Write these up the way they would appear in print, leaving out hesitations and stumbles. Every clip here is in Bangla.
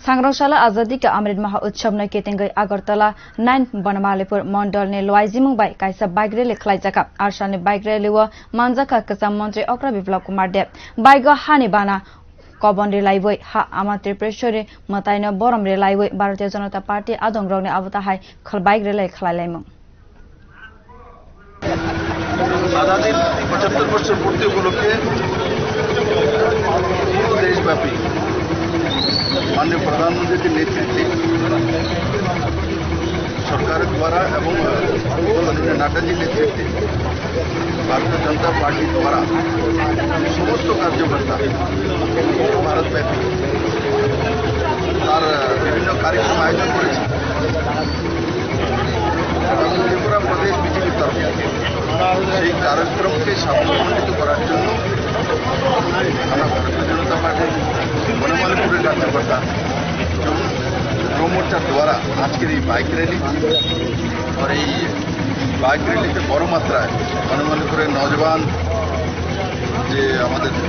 सांग्रांशाला आजादी का अमृत महोत्सव न केतेंगै अगरतला 9 बनमालेपुर मंडल ने लवाइजिमुं बाई काइसा बाइक रैली खलाइजाका आरसाने बाइक रैली व मानजाका कसा मंत्री अक्रा विप्लव कुमार देव बाइक हानि बाना कबन रेलाइवै हा आमात्रे प्रेसरे मताइन बरम रेलाइवै भारतीय जनता पार्टी आदोंग रौने अवताहाय खल बाइक रेलाई खलाइलाइमु आजादी 75 वर्ष पूर्ति उपलक्षे देशव्यापी माननीय प्रधानमंत्री के नेतृत्वे सरकार द्वारा एवं माननीय नड्डा जी नेतृत्वे भारतीय जनता पार्टी द्वारा समस्त कार्यकर्ता भारतव्यापी तार विभिन्न कार्यक्रम आयोजन कर त्रिपुरा प्रदेश बीजेपी तरफ से कार्यक्रम के सफलमंडित करार भारतीय जनता पार्टी बनमालीपुर कार्यकर्ता युवा मोर्चा द्वारा आज के बाइक रैली और बाइक रैली से बड़ मात्रा बनमालीपुर नौजवान जे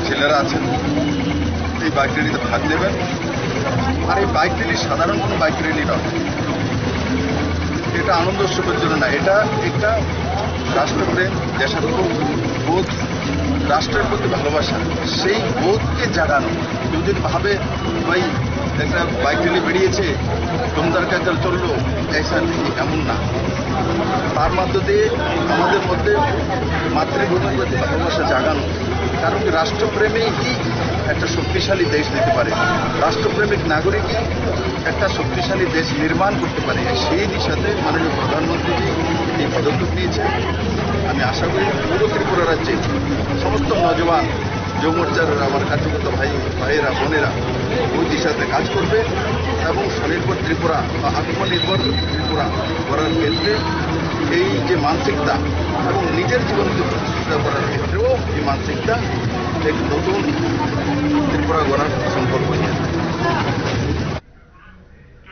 छेलेरा आছেন এই বাইক র্যালিতে ভাগ নেবেন আর এই বাইক র্যালি সাধারণ কোনো বাইক র্যালি নয় এটা আনন্দ উৎসবের জন্য না এটা একটা রাষ্ট্রপ্রেম দেশাত্মবোধ রাষ্ট্রের প্রতি ভালোবাসা সেই বোধকে জাগানো কেউ যদি ভাবে ভাই একটা বাইক র্যালি বেরিয়েছে দমদার কাজল চললো ऐसा नहीं এমন না তার মধ্য দিয়ে আমাদের মধ্যে মাতৃভূমির প্রতি ভালোবাসা জাগানো কারণ রাষ্ট্রপ্রেমেই একটা শক্তিশালী দেশ দিতে পারে রাষ্ট্রপ্রেমিক নাগরিকই একটা শক্তিশালী দেশ নির্মাণ করতে পারে সেই দিশাতে মাননীয় প্রধানমন্ত্রী এই পদক্ষেপ নিয়েছে আমি আশা করি পুরো ত্রিপুরা রাজ্যে সমস্ত নজওয়ান যুব মোর্চার আমার কার্যকর্তা ভাইয়েরা বোনেরা ওই দিশাতে কাজ করবে এবং স্বনির্ভর ত্রিপুরা বা আত্মনির্ভর ত্রিপুরা করার ক্ষেত্রে এই যে মানসিকতা এবং নিজের জীবনকে প্রতিষ্ঠিত করার ক্ষেত্রেও এই মানসিকতা এক নতুন